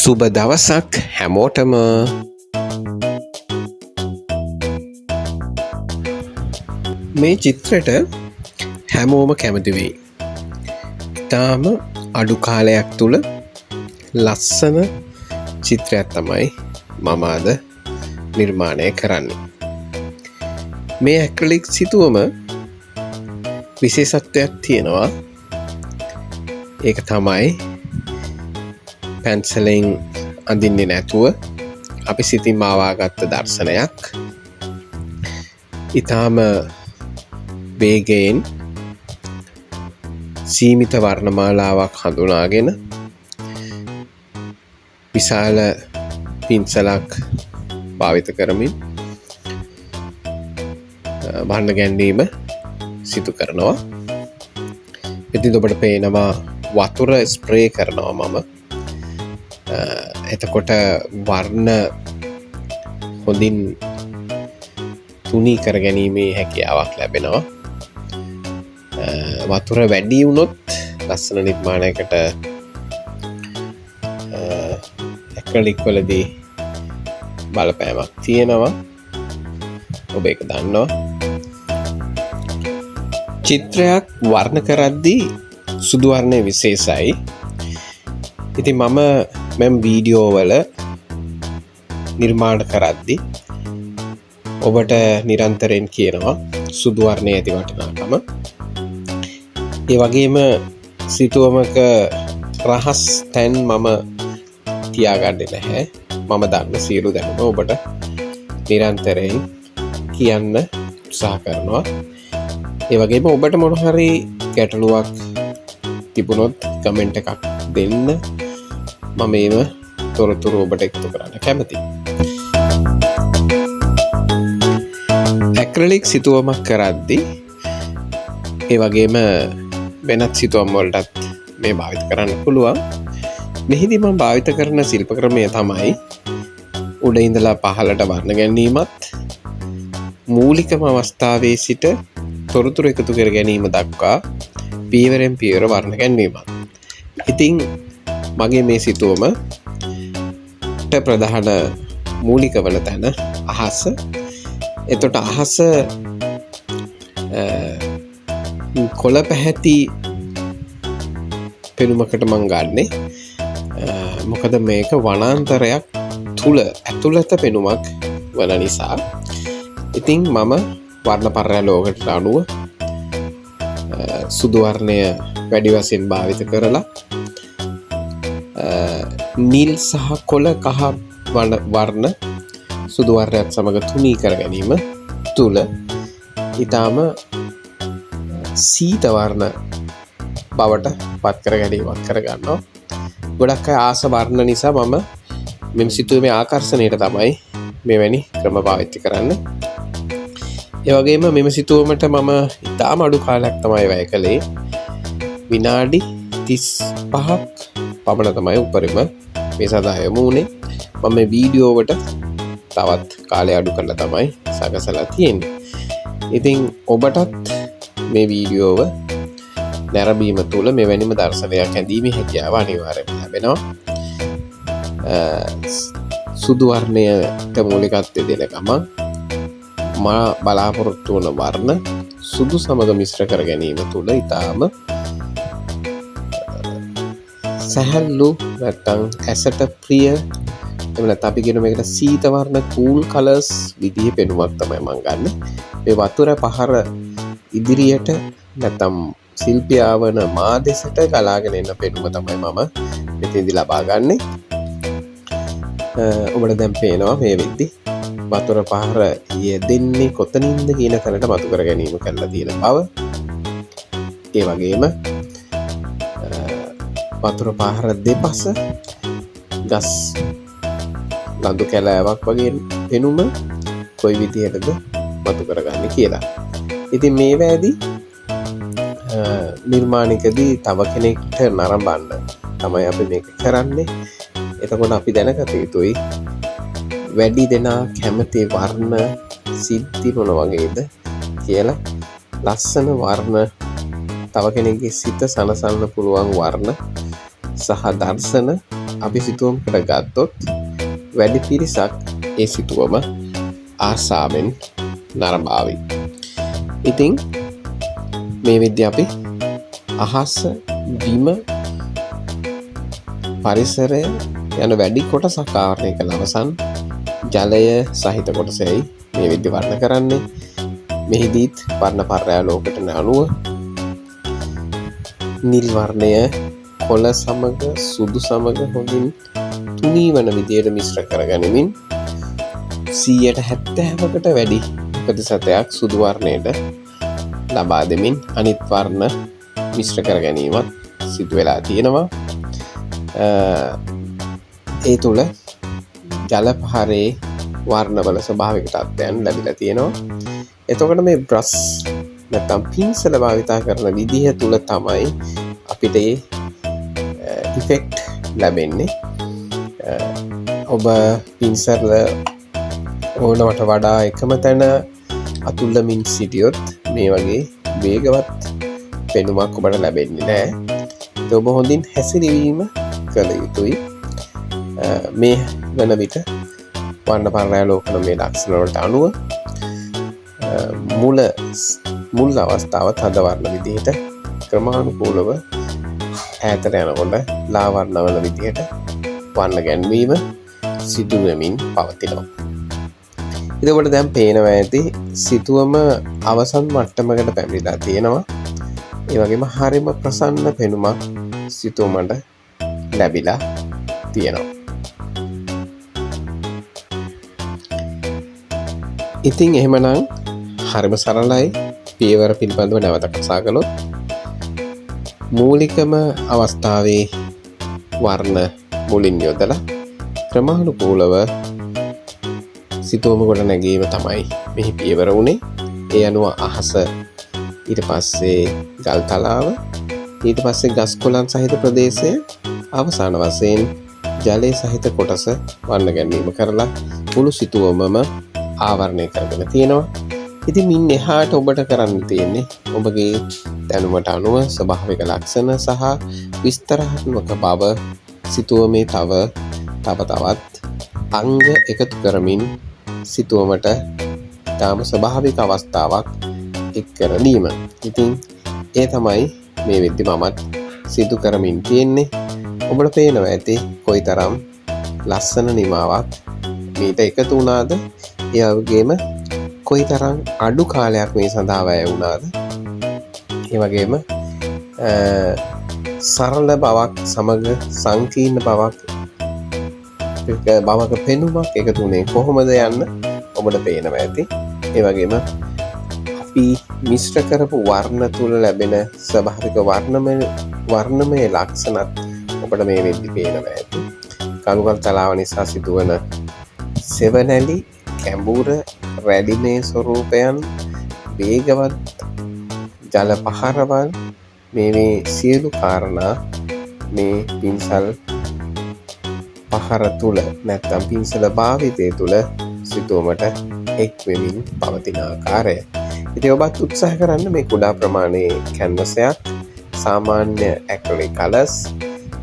සුබ දවසක් හැමෝටම. මේ චිත්‍රයට හැමෝම කැමති වෙයි. තාම අඩු කාලයක් තුළ ලස්සන චිත්‍රයක් තමයි මම අද නිර්මාණය කරන්නේ. මේ ඇක්‍රලික් සිතුවම විශේෂත්වයක් තියෙනවා. ඒක තමයි පැන්සලෙන් අඳින්නේ නැතුව අපි සිතින් මවාගත්ත දර්ශනයක් ඉතාම වේගයෙන් සීමිත වර්ණමාලාවක් හඳුනාගෙන විශාල පින්සලක් භාවිත කරමින් වර්ණ ගැන්වීම සිදු කරනවා. ඉතින් ඔබට පේනවා වතුර ස්ප්‍රේ කරනවා මම. එතකොට වර්ණ හොඳින් තුනී කර ගැනීමේ හැකියාවක් ලැබෙනවා. වතුර වැඩි වුණොත් ලස්සන නිර්මාණයකට ඇක්‍රලික් වලදී බලපෑමක් තියෙනවා. ඔබ ඒක දන්නවා. චිත්‍රයක් වර්ණ කරද්දී සුදු වර්ණය විශේෂයි. ඉතින් මම වීඩියෝ වල නිර්මාණ කරද්දි ඔබට නිරන්තරයෙන් කියනවා සුදු වර්ණය ඇති වටිනාකම. ඒ වගේම සිතුවමක රහස් තැන් මම තියාගන්නේ නැහැ. මම දන්න සියලු දැනුම ඔබට නිරන්තරයෙන් කියන්න උත්සාහ කරනවා. ඒ වගේම ඔබට මොන හරි ගැටලුවක් තිබුණොත් කමෙන්ට් එකක් දෙන්න. මම මේව තොරතුරු ඔබට එකතු කරන්න කැමතියි. ඇක්‍රලික් සිතුවමක් කරද්දී ඒ වගේම වෙනත් සිතුවම් වලටත් මේ භාවිත කරන්න පුළුවන්. මෙහිදී මම භාවිත කරන ශිල්ප ක්‍රමය තමයි උඩ ඉඳලා පහළට වර්ණ ගැනීමත් මූලිකම අවස්ථාවේ සිට තොරතුරු එකතු කර ගැනීම දක්වා පියවරෙන් පියවර වර්ණ ගැන්වීමත්. ඉතින් මගේ මේ සිතුවම ප්‍රධාන මූලික වන තැන අහස. එතොට අහස කොළ පැහැති පෙනුමකට මං ගන්නේ. මොකද මේක වනාන්තරයක් තුළ ඇතුළත පෙනුමක් වන නිසා. ඉතින් මම වර්ණ පර්යාලෝකයට අනුව සුදු වර්ණය වැඩි වශයෙන් භාවිත කරලා නිල් සහ කොළ කහ වර්ණ සුදු වර්ණයත් සමග තුනී කර ගැනීම තුළ ඊටාම සීත වර්ණ බවට පත් කර ගැනීමක් කරගන්නවා. ගොඩක් අය ආස වර්ණ නිසා මම මෙම සිතුවමේ ආකර්ෂණයට තමයි මෙවැනි ක්‍රම පාවිච්චි කරන්න. ඒ වගේම මෙම සිතුවමට මම ඉතාම අඩු කාලයක් තමයි වැය කළේ. විනාඩි 35ක් පමණ තමයි උපරිම මේ සඳහා යොමු වුණේ. මම මේ වීඩියෝවට තවත් කාලය අඩු කරලා තමයි සකසලා තියෙන්නේ. ඉතින් ඔබටත් මේ වීඩියෝව නැරඹීම තුළ මෙවැනිම දර්ශනයක් ඇඳීමේ හැකියාව අනිවාර්යයෙන්ම ලැබෙනවා. සුදු වර්ණයට මූලිකත්වය දෙන ගමන් මා බලාපොරොත්තු වන වර්ණ සුදු සමග මිශ්‍ර කර ගැනීම තුළ ඉතාම සැහැල්ලු නැත්තම් ඇසට ප්‍රිය එමෙන්නත් අපි කියන මේකට සීත වර්ණ කූල් කලර්ස් විදිහේ පෙනුමක් තමයි මම ගන්න. මේ වතුර පහර ඉදිරියට නැත්තම් ශිල්පියා වන මා දෙසට ගලාගෙන එන පෙනුම තමයි මම මෙතෙන්දි ලබා ගන්නෙ. ඔබට දැන් පේනවා මේ වෙද්දි වතුර පහර යෙදෙන්නේ කොතනින්ද කියන තැනට මතු කර ගැනීම කරලා තියෙන බව. ඒ වගේම වතුර පහර දෙපස ගස් ලඳු කැලෑවක් වගේ පෙනුම කොයි විදිහටද මතු කරගන්න කියලා. ඉතින් මේ වැදී නිර්මාණයකදී තව කෙනෙක්ට නරඹන්න තමයි අපි මේක කරන්නේ. එතකොට අපි දැනගත යුතුයි වැඩි දෙනා කැමති වර්ණ සිද්ධි මොන වගේද කියලා. ලස්සන වර්ණ තව කෙනෙක්ගේ සිත සනසන්න පුළුවන් වර්ණ සහ දර්ශන අපි සිතුවමකට ගත්තොත් වැඩි පිරිසක් ඒ සිතුවම ආසාවෙන් නරඹාවි. ඉතින් මේ විද්‍ය අපි අහස බිම පරිසරය යන වැඩි කොටසක් ආවරණය කළ අවසන් ජලය සහිත කොටසයි මේ විද්‍ය වර්ණ කරන්නේ. මෙහිදීත් වර්ණ පර්යාලෝකයට අනුව නිල් වර්ණය කොළ සමග සුදු සමග හොඳින් තුනී වන විදියට මිශ්‍ර කර ගනිමින් 70%කට වැඩි ප්‍රතිශතයක් සුදු වර්ණයට ලබා දෙමින් අනිත් වර්ණ මිශ්‍ර කර ගැනීමත් සිදු වෙලා තියෙනවා. ඒ තුළ ජල පහරේ වර්ණවල ස්වභාවික තත්ත්වයන් ලැබිලා තියෙනවා. එතකොට මේ බ්‍රස් නැත්නම් පින්සල භාවිතා කරන විදිහ තුළ තමයි අපිට ඉෆෙක්ට් ලැබෙන්නේ. ඔබ පින්සල ඕනවට වඩා එකම තැන අතුල්ලමින් සිටියොත් මේ වගේ වේගවත් පෙනුමක් ඔබට ලැබෙන්නේ නැහැ. ඔබ හොඳින් හැසිරවීම කළ යුතුයි. මේ වන විට වර්ණ පර්යාලෝකන මේ ලක්ෂණ වලට අනුව මුල් අවස්ථාවත් හද වර්ණ විදිහට ක්‍රමානුකූලව ඈතට යනකොට ලා වර්ණවල විදිහට වර්ණ ගැන්වීම සිදු වෙමින් පවතිනවා. එතකොට දැන් පේනවා ඇති සිතුවම අවසන් මට්ටමකට පැමිණලා තියෙනවා. ඒ වගේම හරිම ප්‍රසන්න පෙනුමක් සිතුවමට ලැබිලා තියෙනවා. ඉතින් එහෙමනම් හරිම සරලයි. පියවර පිළිබඳව නැවත කතා කළොත් මූලිකම අවස්ථාවේ වර්ණ මුලින් යොදලා ක්‍රමානුකූලව සිතුවම ගොඩ නැගීම තමයි මෙහි පියවර වුණේ. ඒ අනුව අහස, ඊට පස්සේ ගල් තලාව, ඊට පස්සේ ගස් කොළන් සහිත ප්‍රදේශය, අවසාන වශයෙන් ජලය සහිත කොටස වර්ණ ගැනීම කරලා මුළු සිතුවමම ආවරණය කරගෙන තියෙනවා. ඉතින් මින් එහාට ඔබට කරන්න තියෙන්නේ ඔබගේ දැනුමට අනුව ස්වභාවික ලක්ෂණ සහ විස්තරාත්මක බව සිතුවමේ තවත් අංග එකතු කරමින් සිතුවමට තාම ස්වභාවික අවස්ථාවක් එක් කරලීම. ඉතින් ඒ තමයි මේ වෙද්දි මමත් සිදු කරමින් තියෙන්නේ. ඔබට පේනවා ඇති කොයි තරම් ලස්සන නිමාවක් මීට එකතු වුණාද, ඒ වගේම කොයි තරම් අඩු කාලයක් මේ සඳහා වැය වුණාද, ඒ වගේම සරල බවක් සමග සංකීර්ණ බවක පෙනුමක් එකතු වුණේ කොහොමද යන්න ඔබට පේනවා ඇති. ඒ වගේම අපි මිශ්‍ර කරපු වර්ණ තුල ලැබෙන ස්වභාවික වර්ණමය ලක්ෂණත් ඔබට මේ වෙද්දි පේනවා ඇති. කණුකල් තලාව නිසා සිදුවන සෙවණැලි, කැඹුර, රැඩිමේ ස්වරූපයන්, වේගවත් ජල පහරවල්, මේ සියලු කාරණා මේ පින්සල් පහර තුල නැත්නම් පින්සල භාවිතය තුල සිතුවමට එක් වෙමින් පවතින ආකාරය. ඉතින් ඔබත් උත්සාහ කරන්න මේ කුඩා ප්‍රමාණයේ කැන්වස් එකක්, සාමාන්‍ය ඇක්‍රිලික් කලර්ස්,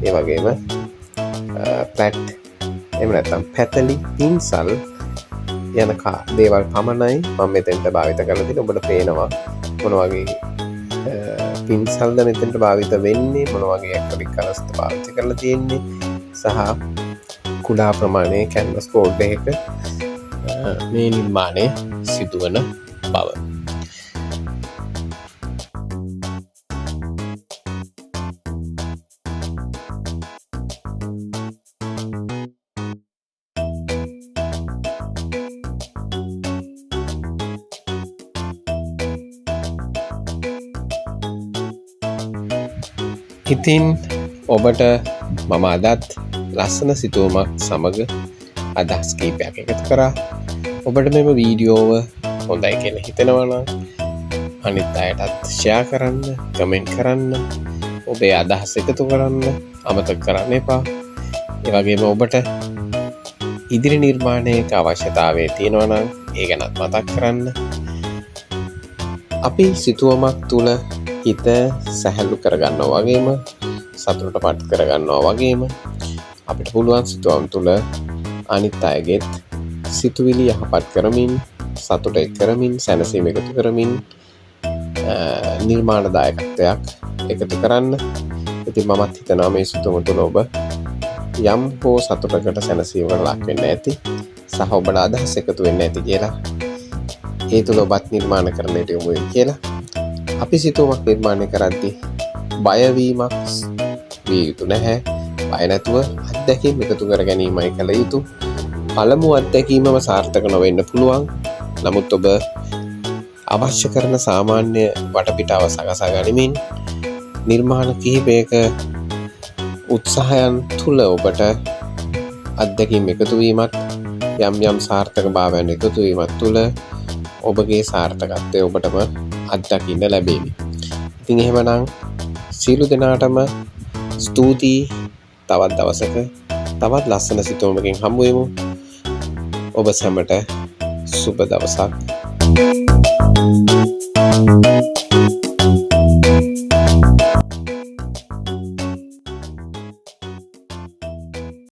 ඒ වගේම ප්ලැට් එහෙම නැත්නම් පැතලි පින්සල් යන දේවල් පමණයි මම මෙතෙන්ට භාවිත කරලා තියෙන්නේ. ඔබට පේනවා මොන වගේ පින්සල්ද මෙතෙන්ට භාවිත වෙන්නේ, මොන වගේ ඇක්‍රිලික් කලර්ස්ද භාවිත කරලා තියෙන්නේ සහ කුඩා ප්‍රමාණයේ කැන්වස් බෝඩ් එකක මේ නිර්මාණය සිදුවන බව. ඉතින් ඔබට මම අදත් ලස්සන සිතුවමක් සමග අදහස් කීපයක් එකතු කරා. ඔබට මෙම වීඩියෝව හොඳයි කියලා හිතෙනවා නම් අනිත් අයටත් ෂෙයා කරන්න, කමෙන්ට් කරන්න, ඔබේ අදහස් එකතු කරන්න අමතක කරන්න එපා. ඒ වගේම ඔබට ඉදිරි නිර්මාණයක අවශ්‍යතාවය තියෙනවා නම් ඒ ගැනත් මතක් කරන්න. අපි සිතුවමක් තුළ හිත සැහැල්ලු කරගන්නවා වගේම සතුටටපත් කරගන්නවා වගේම අපිට පුළුවන් සිතුවම් තුළ අනිත් අයගෙත් සිතුවිලි යහපත් කරමින් සතුට එක් කරමින් සැනසීම එකතු කරමින් නිර්මාණදායකත්වයක් එකතු කරන්න. ඉතින් මමත් හිතනවා මේ සිතුවම තුළ ඔබ යම් හෝ සතුටකට සැනසීමකට ලක් වෙන්න ඇති සහ ඔබට අදහස් එකතු වෙන්න ඇති කියලා. ඒ තුළ ඔබත් නිර්මාණ කරන්නට යොමු වෙයි කියලා. අපි සිතුවමක් නිර්මාණය කරද්දී බයවීමක් විය යුතු නැහැ. බය නැතුව අත්දැකීම් එකතු කර ගැනීමයි කළ යුතු. පළමු අත්දැකීමම සාර්ථක නොවෙන්න පුළුවන්. නමුත් ඔබ අවශ්‍ය කරන සාමාන්‍ය වටපිටාව සකසා ගනිමින් නිර්මාණ කිහිපයක උත්සාහයන් තුළ ඔබට අත්දැකීම් එකතු වීමත් යම් යම් සාර්ථක භාවයන් එකතු වීමත් තුළ ඔබගේ සාර්ථකත්වය ඔබටම අත්දකින්න ලැබේවි. ඉතින් එහෙමනම් සියලු දෙනාටම ස්තුතියි. තවත් දවසක තවත් ලස්සන සිතුවමකින් හමු වෙමු. ඔබ සැමට සුබ දවසක්.